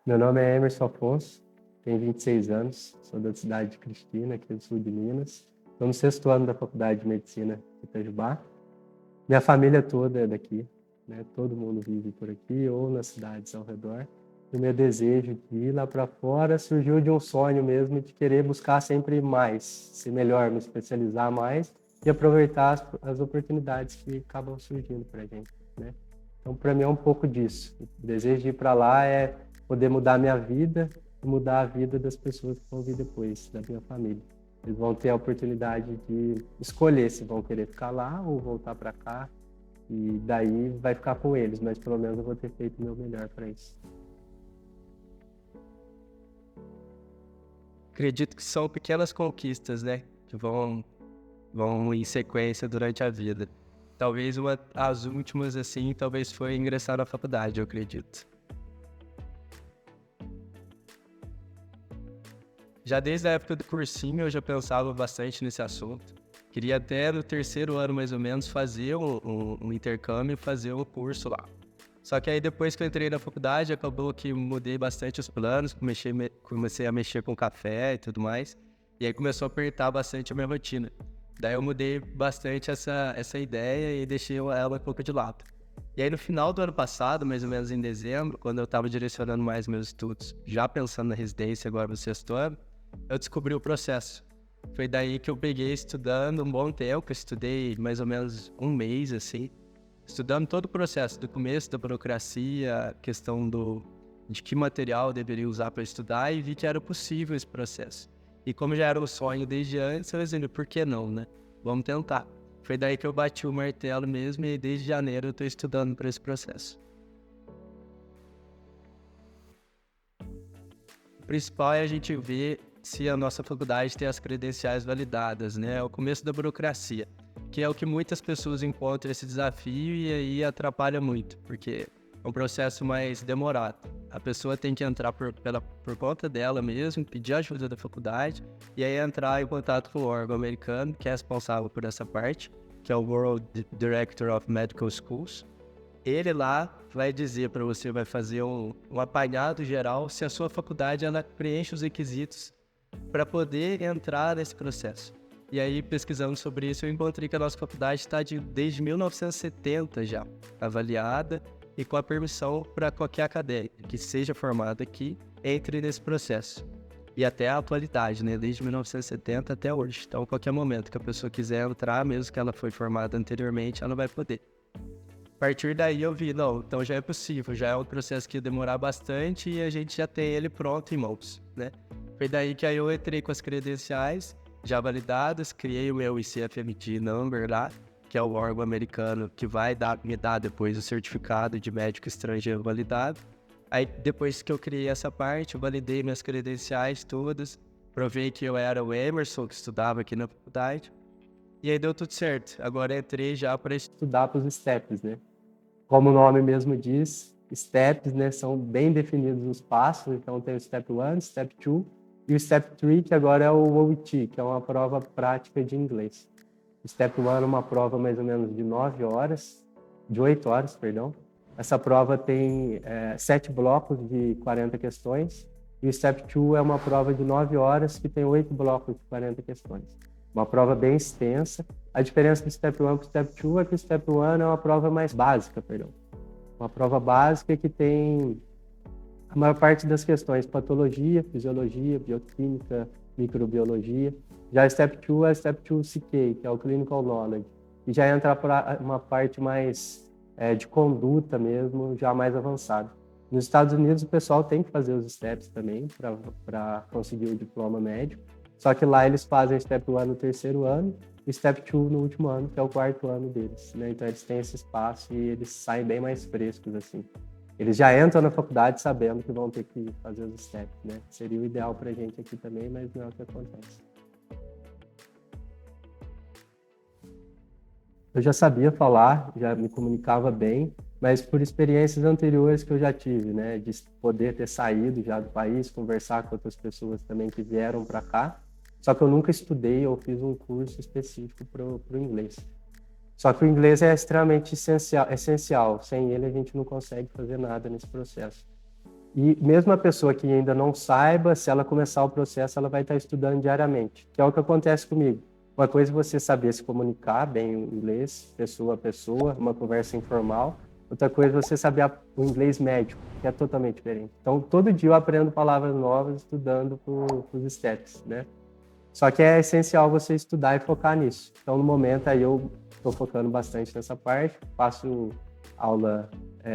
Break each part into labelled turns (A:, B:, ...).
A: Meu nome é Emerson Afonso, tenho 26 anos, sou da cidade de Cristina, aqui do sul de Minas. Estou no 6º ano da Faculdade de Medicina de Itajubá. Minha família toda é daqui, né? Todo mundo vive por aqui ou nas cidades ao redor. O meu desejo de ir lá para fora surgiu de um sonho mesmo de querer buscar sempre mais, ser melhor, me especializar mais e aproveitar as oportunidades que acabam surgindo para a gente, né? Então, para mim é um pouco disso. O desejo de ir para lá é poder mudar a minha vida e mudar a vida das pessoas que vão vir depois, da minha família. Eles vão ter a oportunidade de escolher se vão querer ficar lá ou voltar para cá, e daí vai ficar com eles, mas pelo menos eu vou ter feito o meu melhor para isso.
B: Acredito que são pequenas conquistas, né? Que vão em sequência durante a vida. Talvez as últimas, assim, talvez foi ingressar na faculdade, eu acredito. Já desde a época do cursinho eu já pensava bastante nesse assunto. Queria até no 3º ano, mais ou menos, fazer um intercâmbio, fazer um curso lá. Só que aí depois que eu entrei na faculdade, acabou que mudei bastante os planos, comecei a mexer com café e tudo mais. E aí começou a apertar bastante a minha rotina. Daí eu mudei bastante essa ideia e deixei ela um pouco de lado. E aí no final do ano passado, mais ou menos em dezembro, quando eu estava direcionando mais meus estudos, já pensando na residência agora no 6º ano, eu descobri o processo. Foi daí que eu peguei estudando um bom tempo, eu estudei mais ou menos um mês, assim, estudando todo o processo, do começo da burocracia, questão de que material eu deveria usar para estudar, e vi que era possível esse processo. E como já era um sonho desde antes, eu disse, por que não, né? Vamos tentar. Foi daí que eu bati o martelo mesmo, e desde janeiro eu estou estudando para esse processo. O principal é a gente ver se a nossa faculdade tem as credenciais validadas, né? É o começo da burocracia, que é o que muitas pessoas encontram esse desafio e aí atrapalha muito, porque é um processo mais demorado. A pessoa tem que entrar por conta dela mesmo, pedir ajuda da faculdade e aí entrar em contato com o órgão americano que é responsável por essa parte, que é o World Director of Medical Schools. Ele lá vai dizer para você, vai fazer um apanhado geral se a sua faculdade ela preenche os requisitos para poder entrar nesse processo. E aí, pesquisando sobre isso, eu encontrei que a nossa faculdade está desde 1970 já avaliada e com a permissão para qualquer acadêmico que seja formado aqui entre nesse processo. E até a atualidade, né? Desde 1970 até hoje. Então, a qualquer momento que a pessoa quiser entrar, mesmo que ela foi formada anteriormente, ela vai poder. A partir daí eu vi, não, então já é possível, já é um processo que ia demorar bastante e a gente já tem ele pronto em mãos, né? Foi daí que aí eu entrei com as credenciais já validadas, criei o meu ICFMG Number lá, que é o órgão americano que vai me dar depois o certificado de médico estrangeiro validado. Aí depois que eu criei essa parte, eu validei minhas credenciais todas, provei que eu era o Emerson, que estudava aqui na faculdade, e aí deu tudo certo. Agora entrei já para
A: estudar para os STEPs, né? Como o nome mesmo diz, STEPs, né, são bem definidos os passos, então tem o Step 1, Step 2 e o Step 3, que agora é o OET, que é uma prova prática de inglês. O Step 1 é uma prova mais ou menos de 8 horas, perdão. Essa prova tem 7 blocos de 40 questões, e o Step 2 é uma prova de 9 horas que tem 8 blocos de 40 questões. Uma prova bem extensa. A diferença do Step 1 para o Step 2 é que o Step 1 é uma prova mais básica, perdão. Uma prova básica que tem a maior parte das questões, patologia, fisiologia, bioquímica, microbiologia. Já o Step 2 é o Step 2 CK, que é o Clinical Knowledge. E já entra para uma parte mais de conduta mesmo, já mais avançada. Nos Estados Unidos, o pessoal tem que fazer os STEPs também para conseguir o diploma médico. Só que lá eles fazem Step 1 no 3º ano e Step 2 no último ano, que é o 4º ano deles, né? Então eles têm esse espaço e eles saem bem mais frescos, assim. Eles já entram na faculdade sabendo que vão ter que fazer os steps, né? Seria o ideal pra gente aqui também, mas não é o que acontece. Eu já sabia falar, já me comunicava bem, mas por experiências anteriores que eu já tive, né? De poder ter saído já do país, conversar com outras pessoas também que vieram para cá. Só que eu nunca estudei ou fiz um curso específico para o inglês. Só que o inglês é extremamente essencial. Sem ele a gente não consegue fazer nada nesse processo. E mesmo a pessoa que ainda não saiba, se ela começar o processo, ela vai estar estudando diariamente, que é o que acontece comigo. Uma coisa é você saber se comunicar bem o inglês, pessoa a pessoa, uma conversa informal. Outra coisa é você saber o inglês médico, que é totalmente diferente. Então, todo dia eu aprendo palavras novas estudando para os steps, né? Só que é essencial você estudar e focar nisso. Então, no momento, aí eu estou focando bastante nessa parte. Faço aula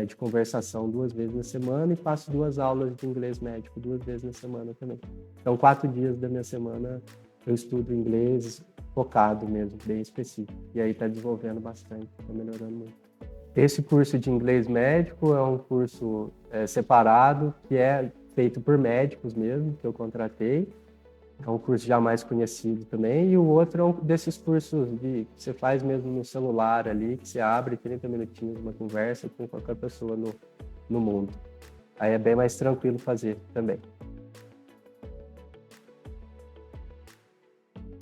A: de conversação 2 vezes na semana e faço 2 aulas de inglês médico 2 vezes na semana também. Então, 4 dias da minha semana eu estudo inglês focado mesmo, bem específico. E aí está desenvolvendo bastante, está melhorando muito. Esse curso de inglês médico é um curso separado, que é feito por médicos mesmo, que eu contratei. É um curso já mais conhecido também. E o outro é um desses cursos que você faz mesmo no celular ali, que você abre 30 minutinhos uma conversa com qualquer pessoa no mundo. Aí é bem mais tranquilo fazer também.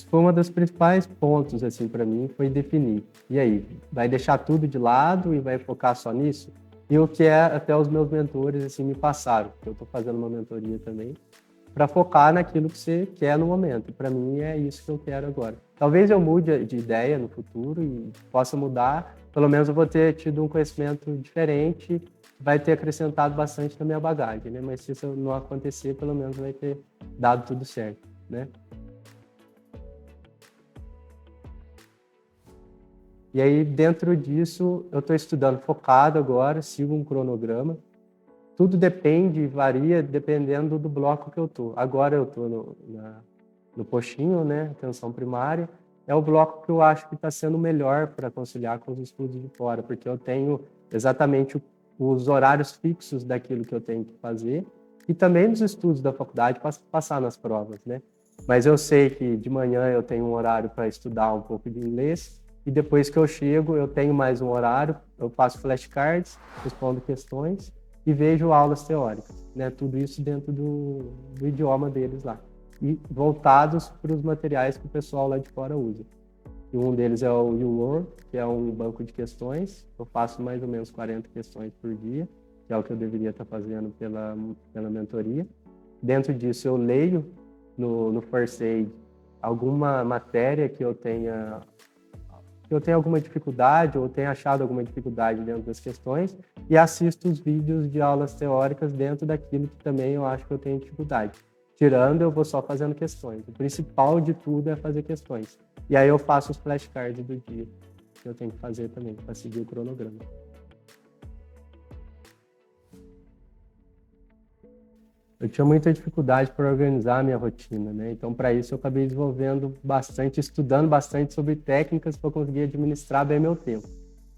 A: Foi uma dos principais pontos assim para mim, foi definir. E aí, vai deixar tudo de lado e vai focar só nisso? E o que até os meus mentores assim me passaram, porque eu estou fazendo uma mentoria também, para focar naquilo que você quer no momento. Para mim é isso que eu quero agora. Talvez eu mude de ideia no futuro e possa mudar, pelo menos eu vou ter tido um conhecimento diferente, vai ter acrescentado bastante na minha bagagem, né? Mas se isso não acontecer, pelo menos vai ter dado tudo certo, né? E aí, dentro disso, eu estou estudando focado agora, sigo um cronograma. Tudo depende, varia, dependendo do bloco que eu estou. Agora eu estou no postinho, né, atenção primária. É o bloco que eu acho que está sendo melhor para conciliar com os estudos de fora, porque eu tenho exatamente os horários fixos daquilo que eu tenho que fazer e também nos estudos da faculdade para passar nas provas, né? Mas eu sei que de manhã eu tenho um horário para estudar um pouco de inglês e depois que eu chego eu tenho mais um horário, eu faço flashcards, respondo questões e vejo aulas teóricas, né? Tudo isso dentro do idioma deles lá e voltados para os materiais que o pessoal lá de fora usa. E um deles é o UWorld, que é um banco de questões. Eu faço mais ou menos 40 questões por dia, que é o que eu deveria estar fazendo pela mentoria. Dentro disso, eu leio no First Aid alguma matéria que eu tenha alguma dificuldade ou tenha achado alguma dificuldade dentro das questões e assisto os vídeos de aulas teóricas dentro daquilo que também eu acho que eu tenho dificuldade. Tirando, eu vou só fazendo questões. O principal de tudo é fazer questões. E aí eu faço os flashcards do dia que eu tenho que fazer também, para seguir o cronograma. Eu tinha muita dificuldade para organizar a minha rotina, né? Então, para isso, eu acabei desenvolvendo bastante, estudando bastante sobre técnicas para conseguir administrar bem meu tempo.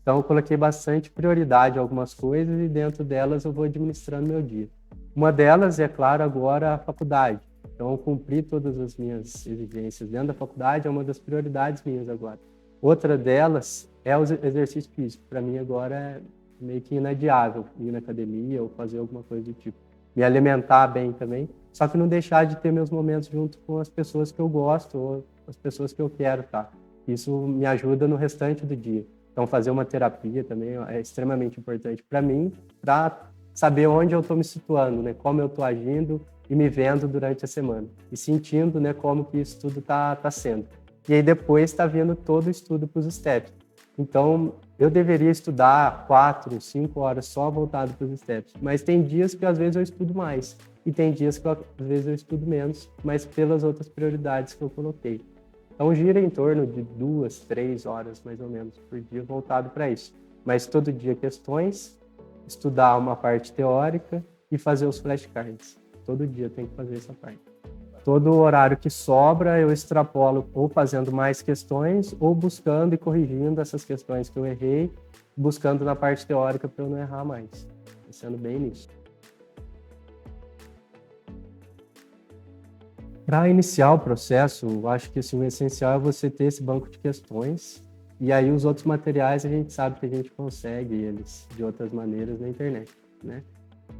A: Então, eu coloquei bastante prioridade em algumas coisas e dentro delas eu vou administrando meu dia. Uma delas é, claro, agora a faculdade. Então, cumprir todas as minhas exigências dentro da faculdade é uma das prioridades minhas agora. Outra delas é o exercício físico. Para mim, agora é meio que inadiável ir na academia ou fazer alguma coisa do tipo. Me alimentar bem também, só que não deixar de ter meus momentos junto com as pessoas que eu gosto ou as pessoas que eu quero, tá? Isso me ajuda no restante do dia. Então, fazer uma terapia também é extremamente importante para mim, para saber onde eu estou me situando, né? Como eu estou agindo e me vendo durante a semana. E sentindo, né, como que isso tudo tá sendo. E aí depois está vindo todo o estudo para os steps. Então, eu deveria estudar 4, 5 horas só voltado para os steps. Mas tem dias que às vezes eu estudo mais. E tem dias que às vezes eu estudo menos, mas pelas outras prioridades que eu coloquei. Então, gira em torno de 2, 3 horas, mais ou menos, por dia voltado para isso. Mas todo dia questões, estudar uma parte teórica e fazer os flashcards. Todo dia tem que fazer essa parte. Todo o horário que sobra eu extrapolo ou fazendo mais questões ou buscando e corrigindo essas questões que eu errei, buscando na parte teórica para eu não errar mais. Pensando bem nisso. Para iniciar o processo, eu acho que assim, o essencial é você ter esse banco de questões e aí os outros materiais a gente sabe que a gente consegue eles de outras maneiras na internet, né?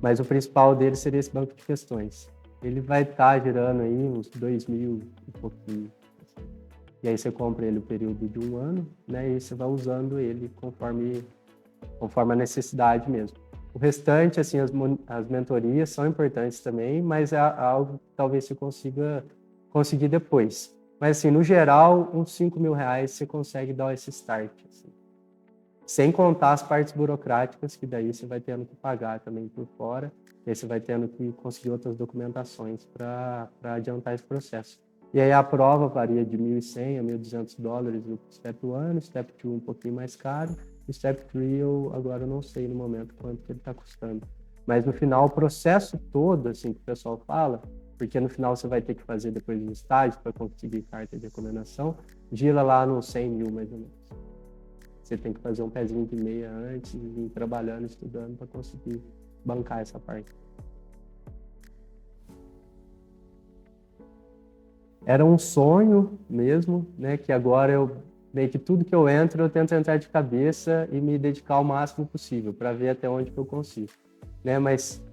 A: Mas o principal deles seria esse banco de questões. Ele vai estar girando aí uns 2.000 e pouquinho. Assim. E aí você compra ele o período de 1 ano, né? E você vai usando ele conforme a necessidade mesmo. O restante, assim, as mentorias são importantes também, mas é algo que talvez você conseguir depois. Mas, assim, no geral, uns R$ 5.000 você consegue dar esse start, assim. Sem contar as partes burocráticas, que daí você vai tendo que pagar também por fora, e aí você vai tendo que conseguir outras documentações para adiantar esse processo. E aí a prova varia de $1.100 a $1.200 o Step 1, o Step 2 um pouquinho mais caro, o Step 3 agora eu não sei no momento quanto que ele está custando. Mas no final, o processo todo, assim, que o pessoal fala, porque no final você vai ter que fazer depois do estágio para conseguir carta de recomendação, gira lá nos 100 mil mais ou menos. Você tem que fazer um pezinho de meia antes, ir trabalhando, estudando para conseguir bancar essa parte. Era um sonho mesmo, né? Que agora meio que tudo que eu entro, eu tento entrar de cabeça e me dedicar o máximo possível para ver até onde que eu consigo, né? Mas,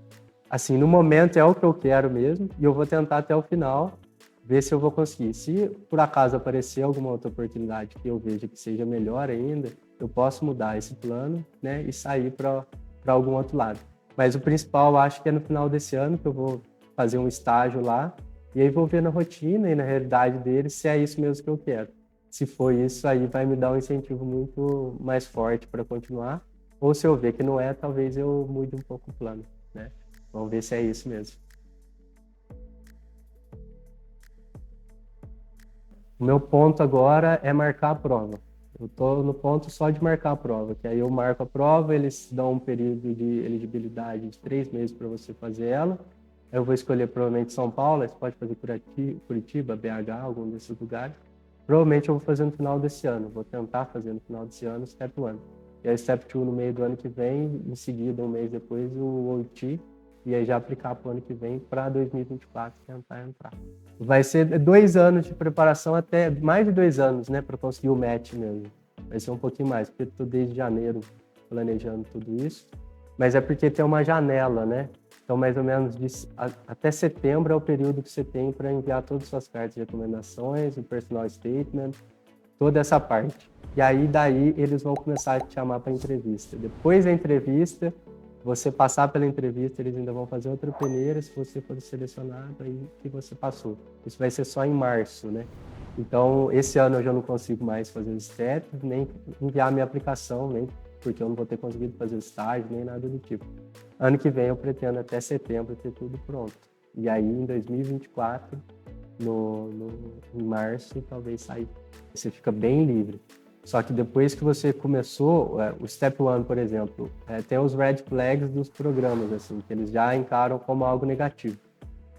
A: assim, no momento é o que eu quero mesmo e eu vou tentar até o final ver se eu vou conseguir. Se por acaso aparecer alguma outra oportunidade que eu veja que seja melhor ainda, eu posso mudar esse plano, né? E sair para algum outro lado. Mas o principal, eu acho que é no final desse ano que eu vou fazer um estágio lá. E aí vou ver na rotina e na realidade deles se é isso mesmo que eu quero. Se for isso, aí vai me dar um incentivo muito mais forte para continuar. Ou se eu ver que não é, talvez eu mude um pouco o plano, né? Vamos ver se é isso mesmo. O meu ponto agora é marcar a prova. Eu estou no ponto só de marcar a prova, que aí eu marco a prova, eles dão um período de elegibilidade de 3 meses para você fazer ela. Eu vou escolher provavelmente São Paulo, você pode fazer Curitiba, BH, algum desses lugares. Provavelmente eu vou fazer no final desse ano, vou tentar fazer no final desse ano o Step 1. E aí Step 2 no meio do ano que vem, em seguida, um mês depois, o OIT, e aí já aplicar para o ano que vem, para 2024, tentar entrar. Vai ser 2 anos de preparação, até mais de 2 anos, né, para conseguir o match mesmo. Vai ser um pouquinho mais, porque estou desde janeiro planejando tudo isso. Mas é porque tem uma janela, né? Então, mais ou menos até setembro é o período que você tem para enviar todas as suas cartas de recomendações, o personal statement, toda essa parte. E aí, daí, eles vão começar a te chamar para entrevista. Depois da entrevista, você passar pela entrevista, eles ainda vão fazer outra peneira, se você for selecionado, aí que você passou. Isso vai ser só em março, né? Então, esse ano eu já não consigo mais fazer os steps, nem enviar minha aplicação, nem porque eu não vou ter conseguido fazer o estágio, nem nada do tipo. Ano que vem eu pretendo até setembro ter tudo pronto. E aí, em 2024, em março, talvez sair. Você fica bem livre. Só que depois que você começou, o Step 1, por exemplo, tem os red flags dos programas, assim, que eles já encaram como algo negativo.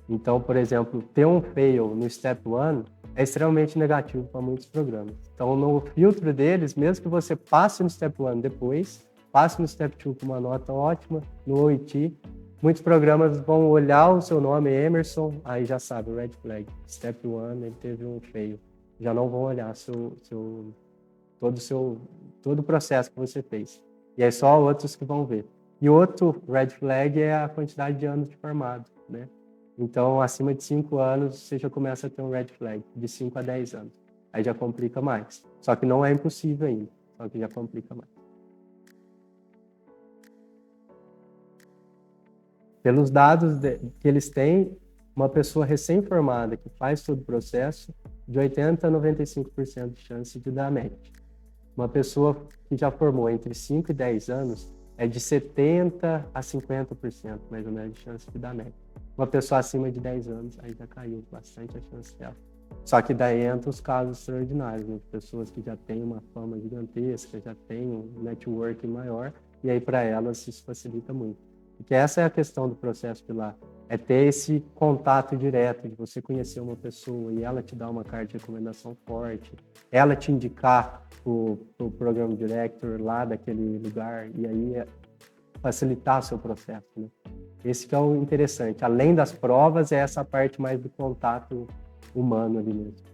A: Então, por exemplo, ter um fail no Step 1 é extremamente negativo para muitos programas. Então, no filtro deles, mesmo que você passe no Step 1 depois, passe no Step 2 com uma nota ótima, no OIT, muitos programas vão olhar o seu nome, Emerson, aí já sabe, red flag. Step 1, ele teve um fail. Já não vão olhar todo o processo que você fez. E aí só outros que vão ver. E outro red flag é a quantidade de anos de formado, né? Então, acima de 5 anos, você já começa a ter um red flag, de 5 a 10 anos. Aí já complica mais. Só que não é impossível ainda, só que já complica mais. Pelos dados que eles têm, uma pessoa recém-formada que faz todo o processo, de 80% a 95% de chance de dar match. Uma pessoa que já formou entre 5 e 10 anos é de 70% a 50%, mais ou menos, de chance de dar match. Uma pessoa acima de 10 anos, aí já caiu bastante a chance dela. Só que daí entra os casos extraordinários, né? Pessoas que já têm uma fama gigantesca, já têm um networking maior, e aí para elas isso facilita muito. Porque essa é a questão do processo de lá, é ter esse contato direto, de você conhecer uma pessoa e ela te dar uma carta de recomendação forte, ela te indicar o Program Director lá daquele lugar, e aí facilitar o seu processo, né? Esse que é o interessante. Além das provas, é essa parte mais do contato humano ali mesmo.